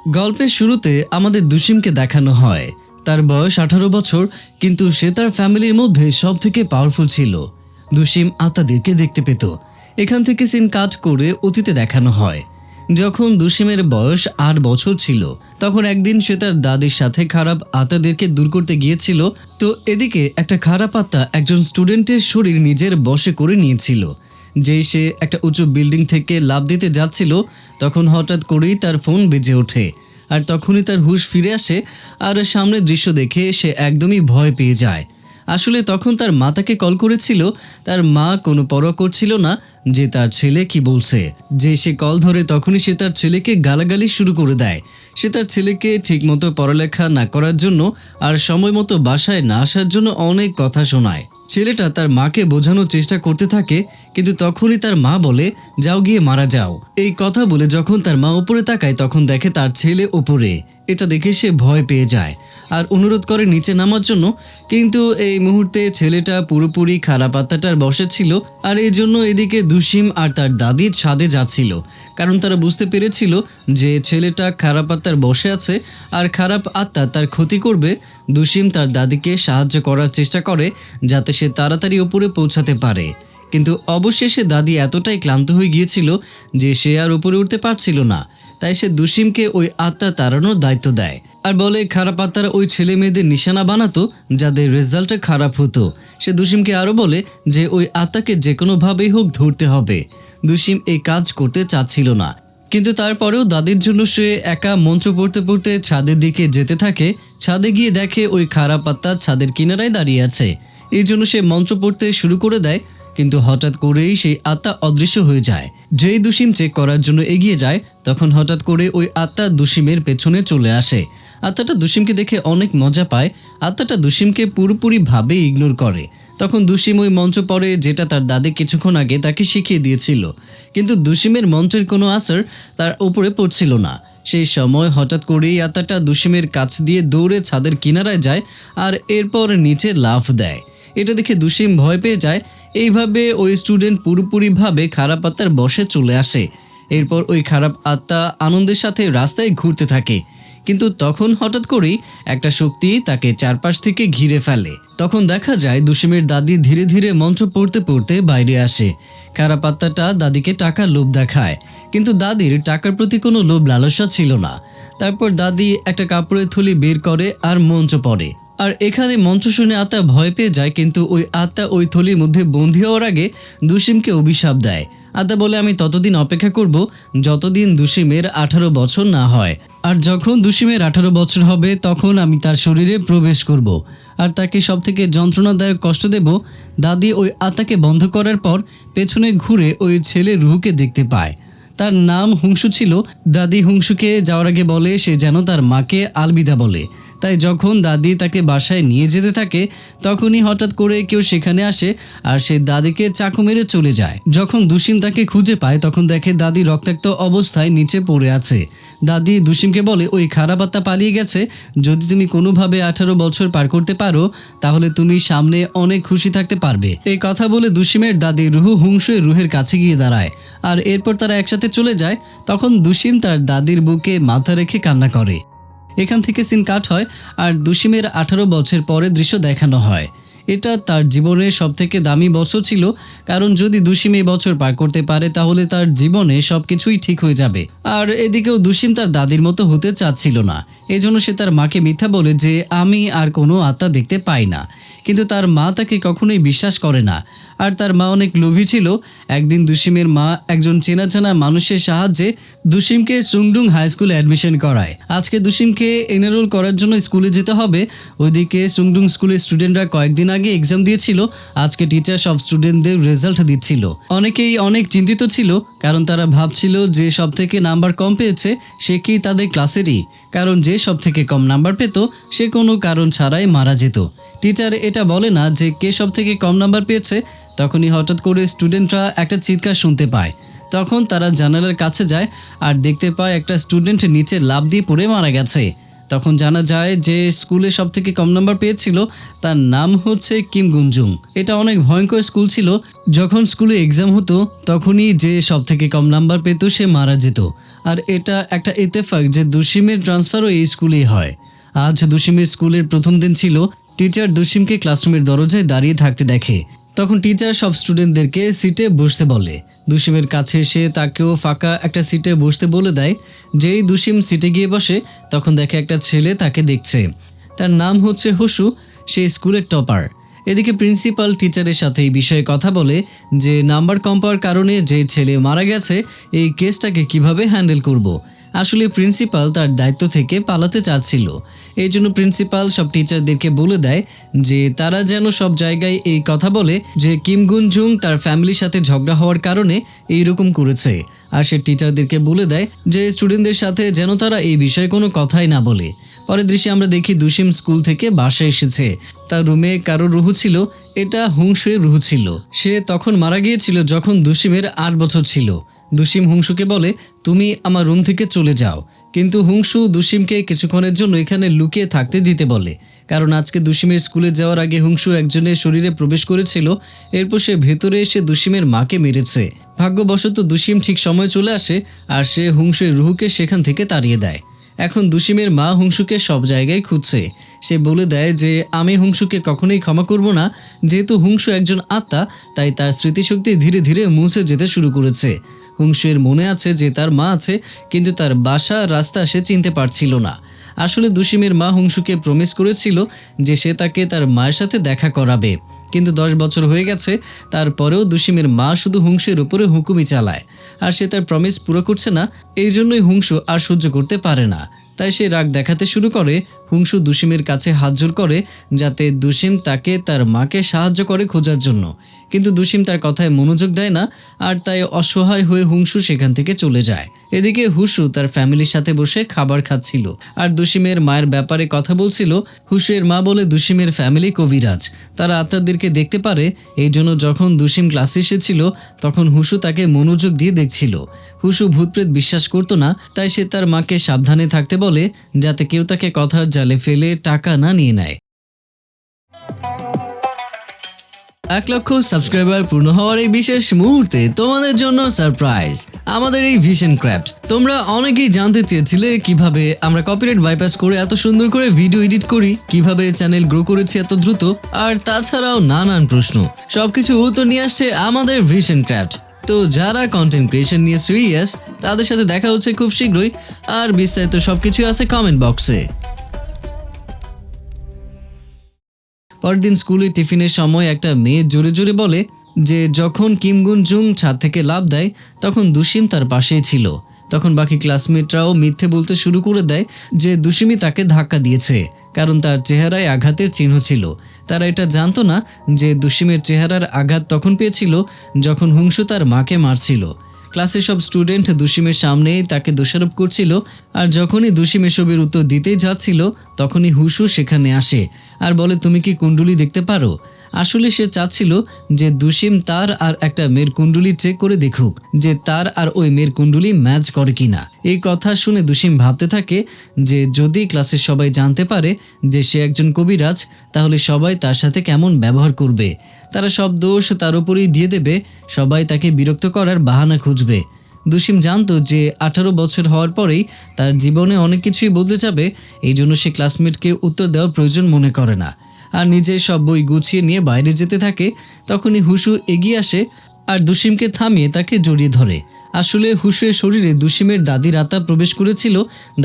গল্পের শুরুতে আমাদের দুশিমকে দেখানো হয়। তার বয়স 18 বছর, কিন্তু সে তার ফ্যামিলির মধ্যে সব থেকে পাওয়ারফুল ছিল। দুশিম আত্মাদেরকে দেখতে পেত। এখান থেকে সিন কাট করে অতীতে দেখানো হয়। যখন দুশিমের বয়স 8 বছর ছিল, তখন একদিন সে তার দাদির সাথে খারাপ আত্মাদেরকে দূর করতে গিয়েছিল। তো এদিকে একটা খারাপ আত্মা একজন স্টুডেন্টের শরীর নিজের বশে করে নিয়েছিল। যেই সে একটা উঁচু বিল্ডিং থেকে লাফ দিতে যাচ্ছিল, তখন হঠাৎ করেই তার ফোন বেজে ওঠে। আর তখনই তার হুঁশ ফিরে আসে। আর সামনের দৃশ্য দেখে সে একদমই ভয় পেয়ে যায়। আসলে তখন তার মা তাকে কল করেছিল। তার মা কোনো পরোয়া করছিল না যে তার ছেলে কি বলছে। যে সে কল ধরে তখনই সে তার ছেলেকে গালাগালি শুরু করে দেয়। সে তার ছেলেকে ঠিকমতো পড়ালেখা না করার জন্য আর সময় মতো বাসায় না আসার জন্য অনেক কথা শোনায়। ছেলেটা তার মাকে বোঝানোর চেষ্টা করতে থাকে, কিন্তু তখনই তার মা বলে, যাও গিয়ে মারা যাও। এই কথা বলে যখন তার মা উপরে তাকায়, তখন দেখে তার ছেলে উপরে। এটা দেখে সে ভয় পেয়ে যায় আর অনুরোধ করে নিচে নামার জন্য। কিন্তু এই মুহূর্তে ছেলেটা পুরোপুরি খারাপ আত্মাটার বশে ছিল। আর এই জন্য এদিকে দুশিম আর তার দাদির ছাদে যাচ্ছিল, কারণ তারা বুঝতে পেরেছিল যে ছেলেটা খারাপ আত্মার বশে আছে আর খারাপ আত্মা তার ক্ষতি করবে। দুশিম তার দাদিকে সাহায্য করার চেষ্টা করে যাতে সে তাড়াতাড়ি উপরে পৌঁছাতে পারে। কিন্তু অবশেষে দাদি এতটাই ক্লান্ত হয়ে গিয়েছিল যে সে আর উপরে উঠতে পারছিল না। তাই সে দুশিমকে ওই আত্মা তাড়ানোর দায়িত্ব দেয় আর বলে খারাপ আত্মারা ওই ছেলে মেয়েদের নিশানা বানাতো যাদের রেজাল্টটা খারাপ হতো। সে দুশিমকে আরও বলে যে ওই আত্মাকে যে কোনোভাবেই হোক ধরতে হবে। দুশিম এই কাজ করতে চাচ্ছিল না, কিন্তু তারপরেও দাদির জন্য সে একা মন্ত্র পড়তে পড়তে ছাদের দিকে যেতে থাকে। ছাদে গিয়ে দেখে ওই খারাপ আত্মা ছাদের কিনারায় দাঁড়িয়ে আছে। এই জন্য সে মন্ত্র পড়তে শুরু করে দেয়, কিন্তু হঠাৎ করেই সেই আত্মা অদৃশ্য হয়ে যায়। যেই দুশিম চেক করার জন্য এগিয়ে যায়, তখন হঠাৎ করে ওই আত্মা দুশিমের পেছনে চলে আসে। আত্মাটা দুশিমকে দেখে অনেক মজা পায়। আত্মাটা দুশিমকে পুরোপুরিভাবে ইগনোর করে। তখন দুশিম ওই মন্ত্র পড়ে, যেটা তার দাদি কিছুক্ষণ আগে তাকে শিখিয়ে দিয়েছিল। কিন্তু দুশিমের মন্ত্রের কোনো আসর তার উপরে পড়ছিল না। সেই সময় হঠাৎ করেই আত্মাটা দুশিমের কাছ দিয়ে দৌড়ে ছাদের কিনারায় যায় আর এরপর নিচে লাফ দেয়। এটা দেখে দুশিম ভয় পেয়ে যায়। এইভাবে ওই স্টুডেন্ট পুরোপুরিভাবে খারাপ আত্মার বশে চলে আসে। এরপর ওই খারাপ আত্মা আনন্দের সাথে রাস্তায় ঘুরতে থাকে, কিন্তু তখন হঠাৎ করেই একটা শক্তি তাকে চারপাশ থেকে ঘিরে ফেলে। তখন দেখা যায় দুশিমের দাদি ধীরে ধীরে মন্ত্র পড়তে পড়তে বাইরে আসে। খারাপ আত্মাটা দাদিকে টাকার লোভ দেখায়, কিন্তু দাদির টাকার প্রতি কোনো লোভ লালসা ছিল না। তারপর দাদি একটা কাপড়ের থলি বের করে আর মন্ত্র পড়ে। আর এখানে মন্ত্র শুনে আত্মা ভয় পেয়ে যায়, কিন্তু ওই আত্মা ওই থলির মধ্যে বন্দী হওয়ার আগে দুশিমকে অভিশাপ দেয়। আত্মা বলে, আমি ততদিন অপেক্ষা করব যতদিন দুশিমের 18 বছর না হয়। আর যখন দুশিমের 18 বছর হবে, তখন আমি তার শরীরে প্রবেশ করব আর তাকে সব থেকে যন্ত্রণাদায়ক কষ্ট দেব। দাদি ওই আত্মাকে বন্ধ করার পর পেছনে ঘুরে ওই ছেলের রুহকে দেখতে পায়। তার নাম হুংসু ছিল। দাদি হুংসুকে যাওয়ার আগে বলে সে যেন তার মাকে আলবিদা বলে। তাই যখন দাদি তাকে বাসায় নিয়ে যেতে থাকে, তখনই হঠাৎ করে কেউ সেখানে আসে আর সে দাদিকে চাকু মেরে চলে যায়। যখন দুশিম তাকে খুঁজে পায়, তখন দেখে দাদি রক্তাক্ত অবস্থায় নিচে পড়ে আছে। দাদি দুশিমকে বলে, ওই খারাপ আত্মা পালিয়ে গেছে। যদি তুমি কোনোভাবে 18 বছর পার করতে পারো, তাহলে তুমি সামনে অনেক খুশি থাকতে পারবে। এই কথা বলে দুশিমের দাদি রুহু হুংসুয়ের রুহের কাছে গিয়ে দাঁড়ায় আর এরপর তারা একসাথে চলে যায়। তখন দুশিম তার দাদির বুকে মাথা রেখে কান্না করে। এখান থেকে সিন কাট হয় আর দুশিমের 18 বছর পরে দৃশ্য দেখানো হয়। এটা তার জীবনের সবথেকে দামি বছর ছিল, কারণ যদি দুশিম এই বছর পার করতে পারে তাহলে তার জীবনে সবকিছুই ঠিক হয়ে যাবে। আর এদিকেও দুশিম তার দাদির মতো হতে চাচ্ছিল না। এই জন্য সে তার মাকে মিথ্যা বলে যে আমি আর কোনো আত্মা দেখতে পাই না, কিন্তু তার মা তাকে কখনোই বিশ্বাস করে না। আর তার মা অনেক লোভী ছিল। একদিন দুশিমের মা একজন চেনা মানুষের সাহায্যে দুশিমকে সুংডুং হাই স্কুলে অ্যাডমিশন করায়। আজকে দুশিমকে এনরোল করার জন্য স্কুলে যেতে হবে। ওইদিকে সুংডুং স্কুলের স্টুডেন্টরা কয়েকদিন আগে এক্সাম দিয়েছিল। আজকে টিচার সব স্টুডেন্টদের রেজাল্ট দিচ্ছিল। অনেকেই অনেক চিন্তিত ছিল, কারণ তারা ভাবছিল যে সব থেকে নাম্বার কম পেয়েছে সে কি তাদের ক্লাসেরই, কারণ যে সব থেকে কম নাম্বার পেত সে কোনো কারণ ছাড়াই মারা যেত। টিচার এটা বলে না যে কে সব থেকে কম নাম্বার পেয়েছে। তখনই হঠাৎ করে স্টুডেন্টরা একটা চিৎকার শুনতে পায়। তখন তারা জানালার কাছে যায় আর দেখতে পায় একটা স্টুডেন্ট নিচে লাফ দিয়ে পড়ে মারা গেছে। তখন জানা যায় যে স্কুলে সবথেকে কম নাম্বার পেয়েছিল তার নাম হচ্ছে কিম গুনজুং। এটা অনেক ভয়ঙ্কর স্কুল ছিল। যখন স্কুলে এক্সাম হতো তখনই যে সবথেকে কম নাম্বার পেত সে মারা যেত। আর এটা একটা ইত্তেফাক যে দুশিমের ট্রান্সফারও এই স্কুলেই হয়। আজ দুশিমের স্কুলের প্রথম দিন ছিল। টিচার দুশিমকে ক্লাসরুমের দরজায় দাঁড়িয়ে থাকতে দেখে। তখন টিচার সব স্টুডেন্টদেরকে সিটে বসতে বলে। দুশিমের কাছে এসে তাকেও ফাঁকা একটা সিটে বসতে বলে দেয়। যেই দুশিম সিটে গিয়ে বসে তখন দেখে একটা ছেলে তাকে দেখছে। তার নাম হচ্ছে হুসু, সে স্কুলের টপার। এদিকে প্রিন্সিপাল টিচারের সাথে এই বিষয়ে কথা বলে যে নাম্বার কম পাওয়ার কারণে যে ছেলে মারা গেছে এই কেসটাকে কিভাবে হ্যান্ডেল করব। আসলে প্রিন্সিপাল তার দায়িত্ব থেকে পালাতে চাচ্ছিল। এই জন্য প্রিন্সিপাল সব টিচারদেরকে বলে দেয় যে তারা যেন সব জায়গায় এই কথা বলে যে কিম গুনজুং তার ফ্যামিলির সাথে ঝগড়া হওয়ার কারণে এইরকম করেছে। আর সে টিচারদেরকে বলে দেয় যে স্টুডেন্টদের সাথে যেন তারা এই বিষয়ে কোনো কথাই না বলে। পরের দৃশ্যে আমরা দেখি দুশিম স্কুল থেকে বাসায় এসেছে। তার রুমে কারোর রুহু ছিল, এটা হুংসুয়ের রুহু ছিল। সে তখন মারা গিয়েছিল যখন দুশিমের 8 বছর ছিল। দুশিম হুংসুকে বলে তুমি আমার রুম থেকে চলে যাও, কিন্তু হুংসু দুশিমকে কিছুক্ষণের জন্য এখানে লুকিয়ে থাকতে দিতে বলে। কারণ আজকে দুশিমের স্কুলে যাওয়ার আগে হুংসু একজনের শরীরে প্রবেশ করেছিল। এরপর সে ভেতরে এসে দুশিমের মাকে মেরেছে। ভাগ্যবশত দুশিম ঠিক সময় চলে আসে আর সে হুংসুর রুহুকে সেখান থেকে তাড়িয়ে দেয়। এখন দুশিমের মা হুংসুকে সব জায়গায় খুঁজছে। সে বলে দেয় যে আমি হুংসুকে কখনোই ক্ষমা করব না। যেহেতু হুংসু একজন আত্মা, তাই তার স্মৃতিশক্তি ধীরে ধীরে মুছে যেতে শুরু করেছে। হুংসুয়ের মনে আছে যে তার মা আছে, কিন্তু তার বাসা রাস্তা সে চিনতে পারছিল না। আসলে দুশিমের মা হুংসুকে প্রমিস করেছিল যে সে তাকে তার মায়ের সাথে দেখা করাবে, কিন্তু 10 বছর হয়ে গেছে। তারপরেও দুশিমের মা শুধু হুংসুর উপরে হুকুমি চালায়, আর সে তার প্রমিস পুরো করছে না। এই জন্যই হুংসু আর সহ্য করতে পারে না। তাই সে রাগ দেখাতে শুরু করে। হুংসু দুশিমের কাছে হাত জোর করে যাতে দুশিম তাকে তার মাকে সাহায্য করে খোঁজার জন্য, কিন্তু দুশিম তার কথায় মনোযোগ দেয় না। আর তাই অসহায় হয়ে হুংসু সেখান থেকে চলে যায়। এদিকে হুসু তার ফ্যামিলির সাথে বসে খাবার খাচ্ছিল আর দুশিমের মায়ের ব্যাপারে কথা বলছিল। হুসুয়ের মা বলে দুশিমের ফ্যামিলি কবিরাজ, তারা আত্মাদেরকে দেখতে পারে। এই জন্য যখন দুশিম ক্লাসে এসেছিল তখন হুসু তাকে মনোযোগ দিয়ে দেখছিল। হুসু ভূতপ্রেত বিশ্বাস করতো না, তাই সে তার মাকে সাবধানে থাকতে বলে যাতে কেউ তাকে কথার জালে ফেলে টাকা না নিয়ে নেয়। 1 লক্ষ সাবস্ক্রাইবার পূর্ণ হওয়ার এই বিশেষ মুহূর্তে তোমাদের জন্য সারপ্রাইজ, আমাদের এই ভিশন ক্রাফট। তোমরা অনেকেই জানতে চেয়েছিলে কিভাবে আমরা কপিরাইট বাইপাস করে এত সুন্দর করে ভিডিও এডিট করি, কিভাবে চ্যানেল গ্রো করেছি এত দ্রুত, আর তাছাড়াও নানান প্রশ্ন। সবকিছু উত্তর নিয়ে আসছে আমাদের ভিশন ক্রাফট। তো যারা কন্টেন্ট ক্রিয়েশন নিয়ে সিরিয়াস তাদের সাথে দেখা হচ্ছে খুব শীঘ্রই। আর বিস্তারিত সবকিছু আছে কমেন্ট বক্সে। পরের দিন স্কুলে টিফিনের সময় একটা মেয়ে জোরে জোরে বলে যে যখন কিম গুনজুং ছাদ থেকে লাফ দেয় তখন দুশিম তার পাশেই ছিল। তখন বাকি ক্লাসমেটরাও মিথ্যে বলতে শুরু করে দেয় যে দুশিমই তাকে ধাক্কা দিয়েছে, কারণ তার চেহারায় আঘাতের চিহ্ন ছিল। তারা এটা জানতো না যে দুশিমের চেহারার আঘাত তখন পেয়েছিল যখন হুংসু তার মাকে মারছিল। ক্লাসের সব স্টুডেন্ট দুশিমের সামনেই তাকে দোষারোপ করছিল। আর যখনই দুশিম এসবের উত্তর দিতেই যাচ্ছিল তখনই হুসু সেখানে আসে আর বলে তুমি কি কুণ্ডুলি দেখতে পারো। আসলে সে চাচ্ছিল যে দুশিম তার আর একটা মেয়ের কুণ্ডুলি চেক করে দেখুক যে তার আর ওই মেয়ের কুণ্ডুলি ম্যাচ করে কিনা। এই কথা শুনে দুশিম ভাবতে থাকে যে যদি ক্লাসের সবাই জানতে পারে যে সে একজন কবিরাজ তাহলে সবাই তার সাথে কেমন ব্যবহার করবে। তারা সব দোষ তার উপরেই দিয়ে দেবে, সবাই তাকে বিরক্ত করার বাহানা খুঁজবে। দুশিম জানতো যে 18 বছর হওয়ার পরেই তার জীবনে অনেক কিছুই বদলে যাবে। এই জন্য সে ক্লাসমেটকে উত্তর দেওয়ার প্রয়োজন মনে করে না আর নিজের সব বই গুছিয়ে নিয়ে বাইরে যেতে থাকে। তখনই হুসু এগিয়ে আসে আর দুশিমকে থামিয়ে তাকে জড়িয়ে ধরে। আসলে হুসুয়ের শরীরে দুশিমের দাদির আত্মা প্রবেশ করেছিল।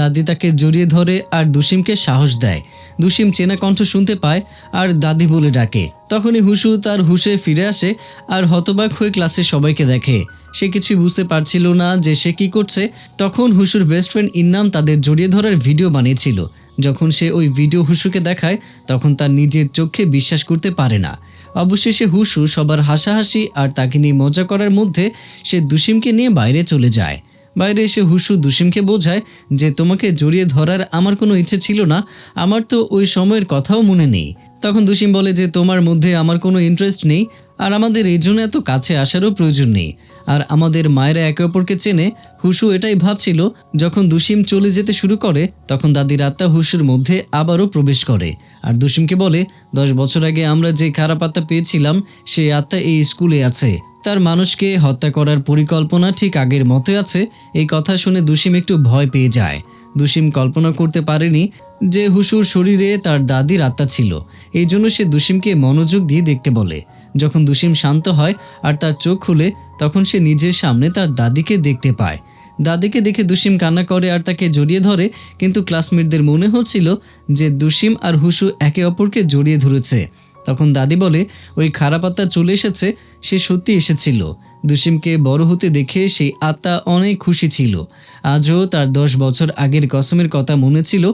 দাদি তাকে জড়িয়ে ধরে আর দুশিমকে সাহস দেয়। দুশিম চেনা কণ্ঠ শুনতে পায় আর দাদি বলে ডাকে। তখনই হুসু তার হুশে ফিরে আসে আর হতবাক হয়ে ক্লাসে সবাইকে দেখে। সে কিছুই বুঝতে পারছিল না যে সে কি করছে। তখন হুসুর বেস্ট ফ্রেন্ড ইন্নাম তাদের জড়িয়ে ধরার ভিডিও বানিয়েছিল। যখন সে ওই ভিডিও হুসুকে দেখায় তখন তার নিজের চোখে বিশ্বাস করতে পারে না। অবশেষে হুসু সবার হাসাহাসি আর তাকে নিয়ে মজা করার মধ্যে সে দুশিমকে নিয়ে বাইরে চলে যায়। বাইরে এসে হুসু দুশিমকে বোঝায় যে তোমাকে জড়িয়ে ধরার আমার কোনো ইচ্ছে ছিল না, আমার তো ওই সময়ের কথাও মনে নেই। তখন দুশিম বলে যে তোমার মধ্যে আমার কোনো ইন্টারেস্ট নেই আর আমাদের এই জন্য এত কাছে আসারও প্রয়োজন নেই। আর আমাদের মায়েরা একে অপরকে চেনে। হুসু এটাই ভাবছিল। যখন দুসিম চলে যেতে শুরু করে তখন দাদির আত্মা হুসুর মধ্যে আবারও প্রবেশ করে আর দুসিমকে বলে, 10 বছর আগে আমরা যে খারাপ আত্মা পেয়েছিলাম সেই আত্মা এই স্কুলে আছে। তার মানুষকে হত্যা করার পরিকল্পনা ঠিক আগের মতোই আছে। এই কথা শুনে দুসিম একটু ভয় পেয়ে যায়। দুসিম কল্পনা করতে পারেনি যে হুসুর শরীরে তার দাদির আত্মা ছিল। এই জন্য সে দুসিমকে মনোযোগ দিয়ে দেখতে বলে। যখন দুসিম শান্ত হয় আর তার চোখ খুলে তখন সে নিজের সামনে তার দাদিকে দেখতে পায়। দাদিকে দেখে দুসিম কান্না করে আর তাকে জড়িয়ে ধরে, কিন্তু ক্লাসমেটদের মনে হচ্ছিল যে দুসিম আর হুসু একে অপরকে জড়িয়ে ধরেছে। তখন দাদি বলে, ওই খারাপ আত্মা চলে এসেছে, সে সত্যি এসেছিল। দুসিমকে বড় হতে দেখে সেই আত্মা অনেক খুশি ছিল। আজও তার 10 বছর আগের কসমের কথা মনে ছিল।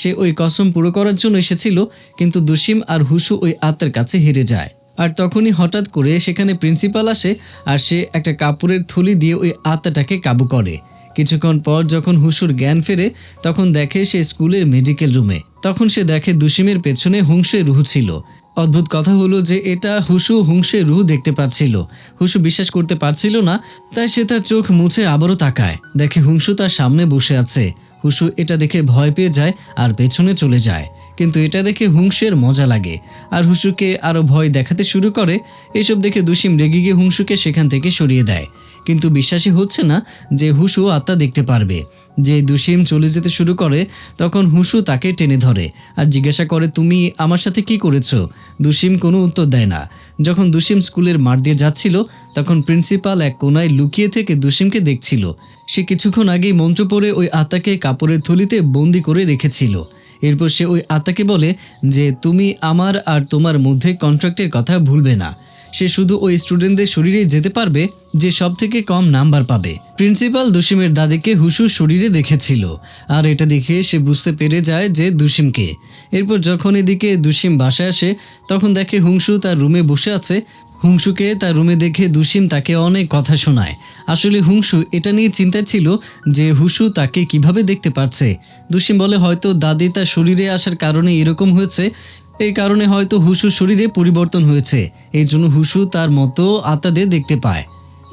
সে ওই কসম পুরো করার জন্য এসেছিল, কিন্তু দুসিম আর হুসু ওই আত্মার কাছে হেরে যায়। আর তখনই হঠাৎ করে সেখানে প্রিন্সিপাল আসে আর সে একটা কাপড়ের থলি দিয়ে ওই আত্মাটাকে কাবু করে। কিছুক্ষণ পর যখন হুসুর জ্ঞান ফেরে তখন দেখে সে স্কুলের মেডিকেল রুমে। তখন সে দেখে দুসিমের পেছনে হুংসের রুহ ছিল। অদ্ভুত কথা হলো যে এটা হুসু হুংসের রুহ দেখতে পাচ্ছিল। হুসু বিশ্বাস করতে পারছিল না, তাই সে তার চোখ মুছে আবারও তাকায়। দেখে হুংসু তার সামনে বসে আছে। হুসু এটা দেখে ভয় পেয়ে যায় আর পেছনে চলে যায়। কিন্তু এটা দেখে হুংসের মজা লাগে আর হুসুকে আরও ভয় দেখাতে শুরু করে। এসব দেখে দুসিম রেগে গিয়ে হুংসুকে সেখান থেকে সরিয়ে দেয়। কিন্তু বিশ্বাসই হচ্ছে না যে হুসু আত্মা দেখতে পারবে। যে দুসিম চলে যেতে শুরু করে তখন হুসু তাকে টেনে ধরে আর জিজ্ঞাসা করে, তুমি আমার সাথে কি করেছো? দুসিম কোনো উত্তর দেয় না। যখন দুসিম স্কুলের মাঠ দিয়ে যাচ্ছিল তখন প্রিন্সিপাল এক কোনায় লুকিয়ে থেকে দুসিমকে দেখছিল। সে কিছুক্ষণ আগেই মন্ত্র পড়ে ওই আত্মাকে কাপড়ের থলিতে বন্দি করে রেখেছিল। এরপর সে ওই আত্মাকে বলে যে তুমি আমার আর তোমার মধ্যে কন্ট্রাক্টের কথা ভুলবে না। সে শুধু ওই স্টুডেন্টদের শরীরে যেতে পারবে যে সব থেকে কম নাম্বার পাবে। প্রিন্সিপাল দুসিমের দাদিকে হুসুর শরীরে দেখেছিল আর এটা দেখে সে বুঝতে পেরে যায় যে দুসিমকে। এরপর যখন এদিকে দুসিম বাসায় আসে তখন দেখে হুংসু তার রুমে বসে আছে। হুংসুকে তার রুমে দেখে দুসিম তাকে অনেক কথা শোনায়। আসলে হুংসু এটা নিয়ে চিন্তায় ছিল যে হুসু তাকে কিভাবে দেখতে পাচ্ছে। দুসিম বলে, হয়তো দাদি তার শরীরে আসার কারণে এরকম হয়েছে। এই কারণে হয়তো হুসুর শরীরে পরিবর্তন হয়েছে, এই জন্য হুসু তার মতো আত্মাদের দেখতে পায়।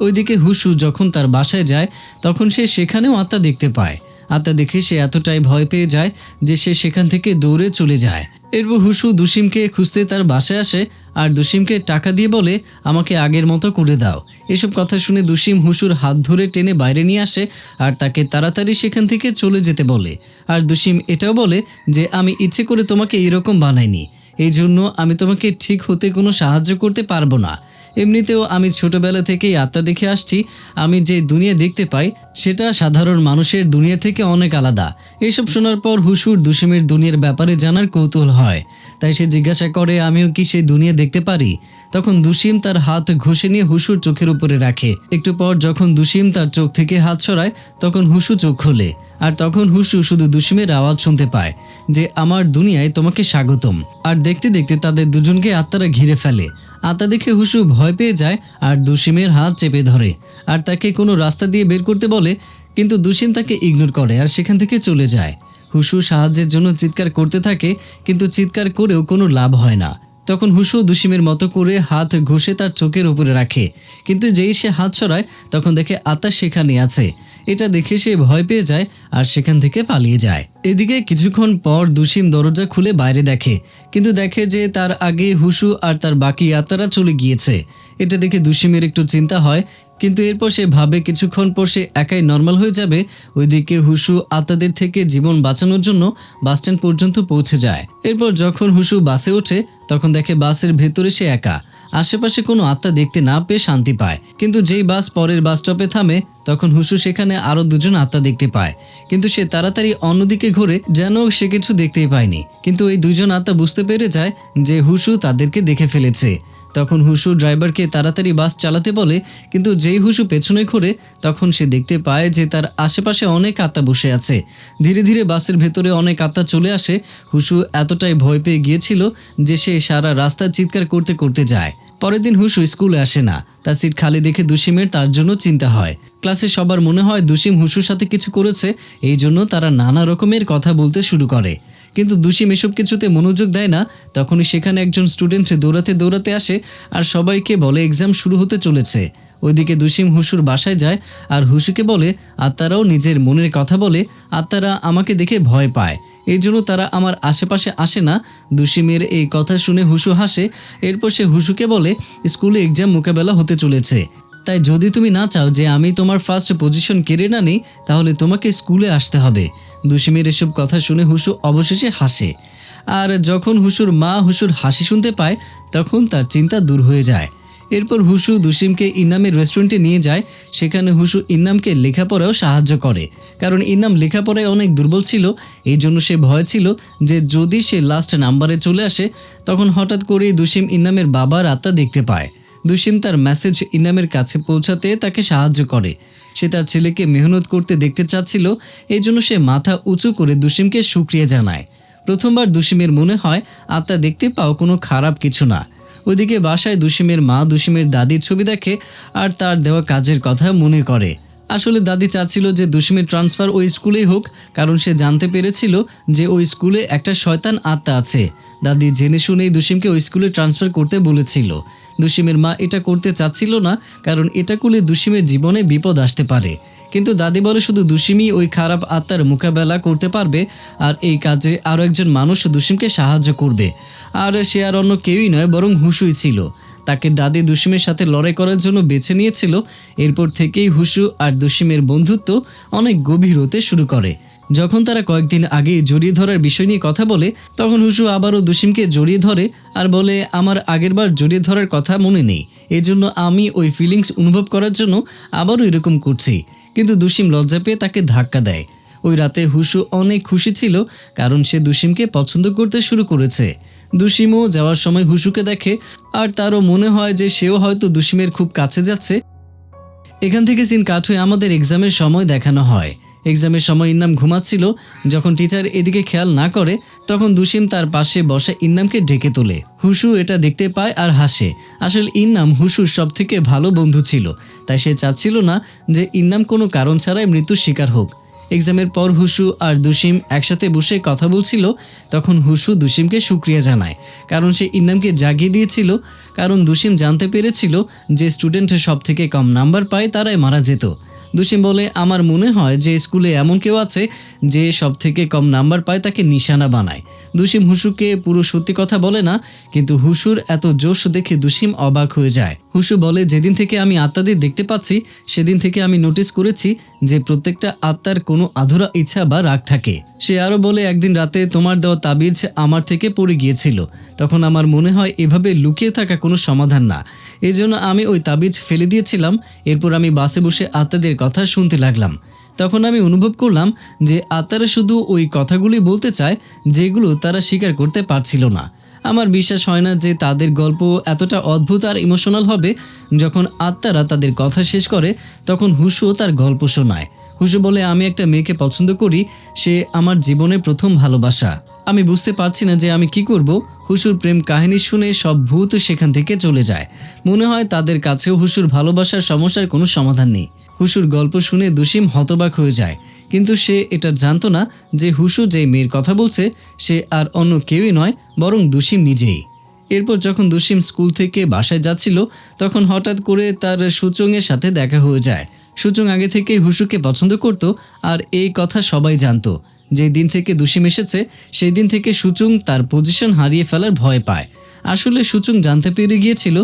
ওইদিকে হুসু যখন তার বাসায় যায় তখন সে সেখানেও আত্মা দেখতে পায়। আত্মা দেখে সে এতটাই ভয় পেয়ে যায় যে সে সেখান থেকে দৌড়ে চলে যায়। এরপর হুসু দুসিমকে খুঁজতে তার বাসায় আসে আর দুসিমকে টাকা দিয়ে বলে, আমাকে আগের মতো করে দাও। এসব কথা শুনে দুসিম হুসুর হাত ধরে টেনে বাইরে নিয়ে আসে আর তাকে তাড়াতাড়ি সেখান থেকে চলে যেতে বলে। আর দুসিম এটাও বলে যে আমি ইচ্ছে করে তোমাকে এরকম বানাইনি, এই জন্য আমি তোমাকে ঠিক হতে কোনো সাহায্য করতে পারবো না। এমনিতেও আমি ছোটবেলা থেকেই আত্মা দেখে আসছি। আমি যে দুনিয়া দেখতে পাই সেটা সাধারণ মানুষের দুনিয়া থেকে অনেক আলাদা। এইসব শোনার পর হুসুর দুসিমের দুনিয়ার ব্যাপারে জানার কৌতূহল হয়, তাই সে জিজ্ঞাসা করে, আমিও কি সেই দুনিয়া দেখতে পারি? তখন দুসিম তার হাত ঘষে নিয়ে হুসুর চোখের উপরে রাখে। একটু পর যখন দুসিম তার চোখ থেকে হাত সরায় তখন হুসু চোখ খোলে আর তখন হুসু শুধু দুসিমের আওয়াজ শুনতে পায় যে আমার দুনিয়ায় তোমাকে স্বাগতম। আর দেখতে দেখতে তাদের দুজনকে আত্মারা ঘিরে ফেলে। আত্মা দেখে হুসু ভয় পেয়ে যায় আর দুসিমের হাত চেপে ধরে আর তাকে কোনো রাস্তা দিয়ে বের করতে বলে, কিন্তু দুসিম তাকে ইগনোর করে আর সেখান থেকে চলে যায়। হুসু সাহায্যের জন্য চিৎকার করতে থাকে, কিন্তু চিৎকার করেও কোনো লাভ হয় না। তখন হুসু দুসিমের মতো করে হাত ঘষে তার চোখের উপরে রাখে, কিন্তু যেই সে হাত সরায় তখন দেখে আত্মা সেখানে আছে। এটা দেখে সে ভয় পেয়ে যায় আর সেখান থেকে পালিয়ে যায়। এদিকে কিছুক্ষণ পর দুসিম দরজা খুলে বাইরে দেখে, কিন্তু দেখে যে তার আগে হুসু আর তার বাকি আত্মারা চলে গিয়েছে। এটা দেখে দুসিমের একটু চিন্তা হয়, কিন্তু এরপর সে ভাবে কিছুক্ষণ পর সে একাই নর্মাল হয়ে যাবে। ওইদিকে হুসু আত্মাদের থেকে জীবন বাঁচানোর জন্য বাসস্ট্যান্ড পর্যন্ত পৌঁছে যায়। এরপর যখন হুসু বাসে ওঠে তখন দেখে বাসের ভেতরে সে একা। আশেপাশে কোনো আত্মা দেখতে না পেয়ে শান্তি পায়, কিন্তু যেই বাস পরের বাস স্টপে থামে তখন হুসু সেখানে আরো দুজন আত্মা দেখতে পায়। কিন্তু সে তাড়াতাড়ি অন্যদিকে ঘুরে যেন সে কিছু দেখতেই পায়নি। কিন্তু এই দুজন আত্মা বুঝতে পেরে যায় যে হুসু তাদেরকে দেখে ফেলেছে। তখন হুসু ড্রাইভারকে তাড়াতাড়ি বাস চালাতে বলে, কিন্তু যেই হুসু পেছনে ঘুরে তখন সে দেখতে পায় যে তার আশেপাশে অনেক আত্মা বসে আছে। ধীরে ধীরে বাসের ভেতরে অনেক আত্মা চলে আসে। হুসু এতটাই ভয় পেয়ে গিয়েছিল যে সে সারা রাস্তা চিৎকার করতে করতে যায়। পরের দিন হুসু স্কুলে আসে না। তার সিট খালি দেখে দুসিমের তার জন্য চিন্তা হয়। ক্লাসে সবার মনে হয় দুসিম হুসুর সাথে কিছু করেছে, এই জন্য তারা নানা রকমের কথা বলতে শুরু করে। কিন্তু দুসিম এসব কিছুতে মনোযোগ দেয় না। তখনই সেখানে একজন স্টুডেন্ট দৌড়াতে দৌড়াতে আসে আর সবাইকে বলে এক্সাম শুরু হতে চলেছে। ওইদিকে দুশিম হুশুর বাসায় যায় আর হুশুকে বলে আত্মারাও নিজের মনের কথা বলে। আত্মারা আমাকে দেখে ভয় পায়, এই জন্য তারা আমার আশেপাশে আসে না। দুশিমের এই কথা শুনে হুশু হাসে। এরপর সে হুশুকে বলে স্কুলে এক্সাম মোকাবেলা হতে চলেছে, তাই যদি তুমি না চাও যে আমি তোমার ফার্স্ট পজিশন কেড়ে না নিই তাহলে তোমাকে স্কুলে আসতে হবে। দুশিমের এসব কথা শুনে হুশু অবশেষে হাসে। আর যখন হুশুর মা হুশুর হাসি শুনতে পায় তখন তার চিন্তা দূর হয়ে যায়। এরপর হুশু দুশিমকে ইন্নামের রেস্টুরেন্টে নিয়ে যায়। সেখানে হুশু ইন্নামকে লেখাপড়াও সাহায্য করে, কারণ ইন্নাম লেখাপড়ায় অনেক দুর্বল ছিল। এই জন্য সে ভয় ছিল যে যদি সে লাস্ট নাম্বারে চলে আসে তখন হঠাৎ করেই দুশিম ইন্নামের বাবার আত্মা দেখতে পায়। দুশিম তার মেসেজ ইন্নামের কাছে পৌঁছাতে তাকে সাহায্য করে। সে তার ছেলেকে মেহনত করতে দেখতে চাচ্ছিল, এই জন্য সে মাথা উঁচু করে দুশিমকে শুকরিয়া জানায়। প্রথমবার দুশিমের মনে হয় আত্মা দেখতে পাও কোনো খারাপ কিছু না। ওইদিকে বাসায় দুশিমের মা দুশিমের দাদির ছবি দেখে আর তার দেওয়া কাজের কথা মনে করে। আসলে দাদি চাচ্ছিল যে দুশিমের ট্রান্সফার ওই স্কুলেই হোক, কারণ সে জানতে পেরেছিল যে ওই স্কুলে একটা শয়তান আত্মা আছে। দাদি জেনে শুনেই দুশিমকে ওই স্কুলে ট্রান্সফার করতে বলেছিল। দুশিমের মা এটা করতে চাচ্ছিল না, কারণ এটা করলে দুশিমের জীবনে বিপদ আসতে পারে। কিন্তু দাদি বলে শুধু দুশিমই ওই খারাপ আত্মার মোকাবেলা করতে পারবে, আর এই কাজে আরও একজন মানুষ দুশিমকে সাহায্য করবে। আর সে আর অন্য কেউই নয় বরং হুশুই ছিল। তাকে দাদি দুশিমের সাথে লড়াই করার জন্য বেছে নিয়েছিল। এরপর থেকেই হুশু আর দুশিমের বন্ধুত্ব অনেক গভীর হতে শুরু করে। যখন তারা কয়েকদিন আগে জড়িয়ে ধরার বিষয় নিয়ে কথা বলে তখন হুশু আবারও দুশিমকে জড়িয়ে ধরে আর বলে আমার আগেরবার জড়িয়ে ধরার কথা মনে নেই, এজন্য আমি ওই ফিলিংস অনুভব করার জন্য আবারও এরকম করছি। কিন্তু দুশিম লজ্জা পেয়ে তাকে ধাক্কা দেয়। ওই রাতে হুশু অনেক খুশি ছিল, কারণ সে দুশিমকে পছন্দ করতে শুরু করেছে। দুশিমও যাওয়ার সময় হুশুকে দেখে আর তারও মনে হয় যে সেও হয়তো দুশিমের খুব কাছে যাচ্ছে। এখান থেকে সিন কাট হয়ে আমাদের এক্সামের সময় দেখানো হয়। এক্সামের সময় ইন্নাম ঘুমাচ্ছিল। যখন টিচার এদিকে খেয়াল না করে তখন দুশিম তার পাশে বসা ইন্নামকে ডেকে তোলে। হুশু এটা দেখতে পায় আর হাসে। আসলে ইন্নাম হুশুর সব থেকে ভালো বন্ধু ছিল, তাই সে চাচ্ছিল না যে ইন্নাম কোনো কারণ ছাড়াই মৃত্যুর শিকার হোক। এক্সামের পর হুশু আর দুশিম একসাথে বসে কথা বলছিল। তখন হুশু দুশিমকে শুকরিয়া জানায়, কারণ সে ইন্নামকে জাগিয়ে দিয়েছিল। কারণ দুশিম জানতে পেরেছিল যে স্টুডেন্ট সব থেকে কম নাম্বার পায় তারাই মারা যেত। দুশিম বলে আমার মনে হয় যে স্কুলে এমন কেউ আছে যে সব থেকে কম নাম্বার পায় তাকে নিশানা বানায়। দুশিম হুশুকে পুরো সত্যি কথা বলে না, কিন্তু হুশুর এত জোশ দেখে দুশিম অবাক হয়ে যায়। হুশু বলে যেদিন থেকে আমি আত্মাদের দেখতে পাচ্ছি সেদিন থেকে আমি নোটিস করেছি যে প্রত্যেকটা আত্মার কোনো আধুরা ইচ্ছা বা রাগ থাকে। সে আরও বলে একদিন রাতে তোমার দেওয়া তাবিজ আমার থেকে পড়ে গিয়েছিল, তখন আমার মনে হয় এভাবে লুকিয়ে থাকা কোনো সমাধান না, এই জন্য আমি ওই তাবিজ ফেলে দিয়েছিলাম। এরপর আমি বাসে বসে আত্মাদের কথা শুনতে লাগলাম। তখন আমি অনুভব করলাম যে আত্মারা শুধু ওই কথাগুলি বলতে চায় যেগুলো তারা স্বীকার করতে পারছিল না। আমার বিশ্বাস হয় না যে তাদের গল্প এতটা অদ্ভুত আর ইমোশনাল হবে। যখন আত্মারা তাদের কথা শেষ করে তখন হুশুও তার গল্প শোনায়। হুশু বলে আমি একটা মেয়েকে পছন্দ করি, সে আমার জীবনের প্রথম ভালোবাসা। আমি বুঝতে পারছি না যে আমি কি করব। হুশুর প্রেম কাহিনী শুনে সব ভূত সেখান থেকে চলে যায়। মনে হয় তাদের কাছেও হুশুর ভালোবাসার সমস্যার কোনো সমাধান নেই। হুশুর গল্প শুনে দুশিম হতবাক হয়ে যায়, কিন্তু সে এটা জানতো না যে হুশু যেই মেয়ের কথা বলছে সে আর অন্য কেউই নয় বরং দুশিম নিজেই। এরপর যখন দুশিম স্কুল থেকে বাসায় যাচ্ছিল তখন হঠাৎ করে তার সুচংয়ের সাথে দেখা হয়ে যায়। সুচং আগে থেকেই হুশুকে পছন্দ করত আর এই কথা সবাই জানতো। যেই দিন থেকে দুশিম এসেছে সেই দিন থেকে সুচং তার পজিশন হারিয়ে ফেলার ভয় পায়। আসলে সুচং জানতে পেরে গিয়েছিল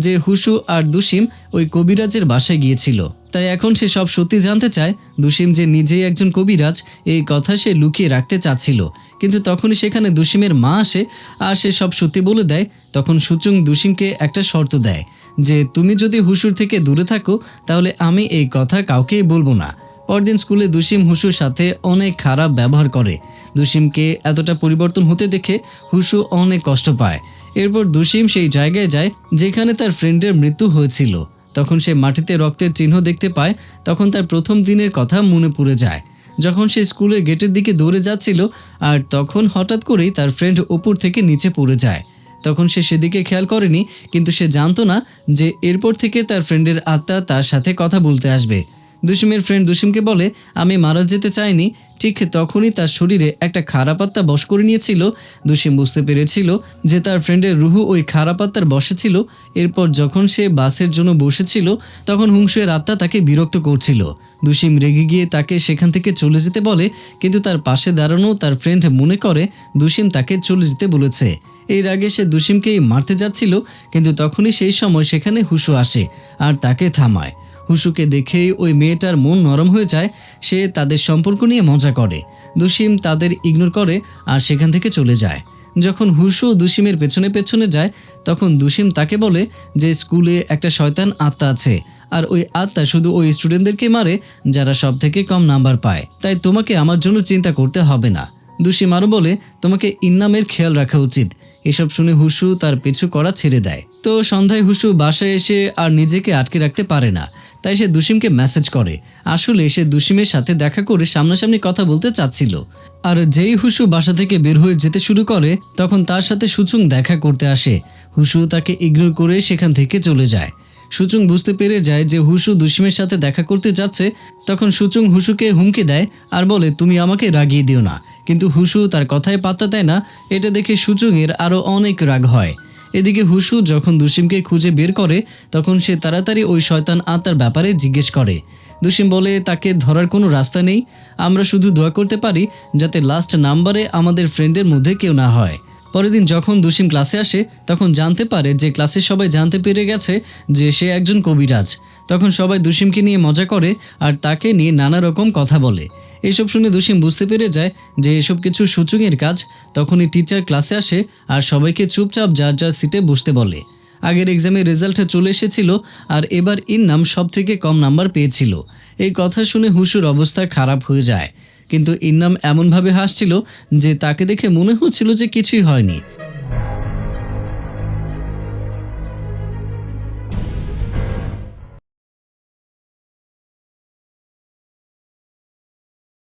যে হুশু আর দুশিম ওই কবিরাজের বাসায় গিয়েছিল, তাই এখন সে সব সত্যি জানতে চায়। দুশিম যে নিজেই একজন কবিরাজ এই কথা সে লুকিয়ে রাখতে চাচ্ছিল, কিন্তু তখনই সেখানে দুশিমের মা আসে আর সে সব সত্যি বলে দেয়। তখন সুচং দুশিমকে একটা শর্ত দেয় যে তুমি যদি হুশুর থেকে দূরে থাকো তাহলে আমি এই কথা কাউকেই বলবো না। পরদিন স্কুলে দুশিম হুশুর সাথে অনেক খারাপ ব্যবহার করে। দুশিমকে এতটা পরিবর্তন হতে দেখে হুশু অনেক কষ্ট পায়। এরপর দুশিম সেই জায়গায় যায় যেখানে তার ফ্রেন্ডের মৃত্যু হয়েছিল। তখন সে মাটিতে রক্তের চিহ্ন দেখতে পায়। তখন তার প্রথম দিনের কথা মনে পড়ে যায়, যখন সে স্কুলের গেটের দিকে দৌড়ে যাচ্ছিল আর তখন হঠাৎ করেই তার ফ্রেন্ড উপর থেকে নিচে পড়ে যায়। তখন সে সেদিকে খেয়াল করেনি, কিন্তু সে জানতো না যে এরপর থেকে তার ফ্রেন্ডের আত্মা তার সাথে কথা বলতে আসবে। দুশিমের ফ্রেন্ড দুশিমকে বলে আমি মারা যেতে চাইনি, ঠিক তখনই তার শরীরে একটা খারাপ আত্মা বশ করে নিয়েছিল। দুশিম বুঝতে পেরেছিল যে তার ফ্রেন্ডের রুহু ওই খারাপ আত্মার বশে ছিল। এরপর যখন সে বাসের জন্য বসেছিল তখন হুংসুয়ের আত্মা তাকে বিরক্ত করছিল। দুশিম রেগে গিয়ে তাকে সেখান থেকে চলে যেতে বলে, কিন্তু তার পাশে দাঁড়ানো তার ফ্রেন্ড মনে করে দুশিম তাকে চলে যেতে বলেছে। এর আগে সে দুশিমকেই মারতে যাচ্ছিল, কিন্তু তখনই সেই সময় সেখানে হুসু আসে আর তাকে থামায়। হুসুকে দেখেই ওই মেয়েটার মন নরম হয়ে যায়। সে তাদের সম্পর্ক নিয়ে মজা করে। দুশিম তাদের ইগনোর করে আর সেখান থেকে চলে যায়। যখন হুসু দুশিমের পেছনে পেছনে যায় তখন দুশিম তাকে বলে যে স্কুলে একটা শয়তান আত্মা আছে, আর ওই আত্মা শুধু ওই স্টুডেন্টদেরকে মারে যারা সব থেকে কম নাম্বার পায়। তাই তোমাকে আমার জন্য চিন্তা করতে হবে না। দুশিম আরও বলে তোমাকে ইন্নামের খেয়াল রাখা উচিত। এসব শুনে হুসু তার পিছু করা ছেড়ে দেয়। তো সন্ধ্যায় হুসু বাসায় এসে আর নিজেকে আটকে রাখতে পারে না, তাই সে দুশিমকে মেসেজ করে। আসলে সে দুশিমের সাথে দেখা করে সামনাসামনি কথা বলতে চাচ্ছিল। আর যেই হুসু বাসা থেকে বের হয়ে যেতে শুরু করে তখন তার সাথে সুচুং দেখা করতে আসে। হুসু তাকে ইগনোর করে সেখান থেকে চলে যায়। সুচুং বুঝতে পেরে যায় যে হুসু দুশিমের সাথে দেখা করতে যাচ্ছে। তখন সুচুং হুসুকে হুমকি দেয় আর বলে তুমি আমাকে রাগিয়ে দিও না, কিন্তু হুসু তার কথায় পাত্তা দেয় না। এটা দেখে সুচুংয়ের আরও অনেক রাগ হয়। এদিকে হুসু যখন দুশিমকে খুঁজে বের করে তখন সে তাড়াতাড়ি ওই শয়তান আত্মার ব্যাপারে জিজ্ঞেস করে। দুশিম বলে তাকে ধরার কোনো রাস্তা নেই, আমরা শুধু দোয়া করতে পারি যাতে লাস্ট নাম্বারে আমাদের ফ্রেন্ডের মধ্যে কেউ না হয়। পরের দিন যখন দুশিম ক্লাসে আসে তখন জানতে পারে যে ক্লাসের সবাই জানতে পেরে গেছে যে সে একজন কবিরাজ। তখন সবাই দুশিমকে নিয়ে মজা করে আর তাকে নিয়ে নানা রকম কথা বলে। এসব শুনে দুশিম বুঝতে পেরে যায় যে এসব কিছু সুচুংয়ের কাজ। তখনই টিচার ক্লাসে আসে আর সবাইকে চুপচাপ যার যার সিটে বসতে বলে। আগের এক্সামের রেজাল্ট চলে এসেছিল আর এবার ইন্নাম সব থেকে কম নাম্বার পেয়েছিল। এই কথা শুনে হুসুর অবস্থা খারাপ হয়ে যায়, কিন্তু ইন্নাম এমনভাবে হাসছিল যে তাকে দেখে মনে হচ্ছিল যে কিছুই হয়নি।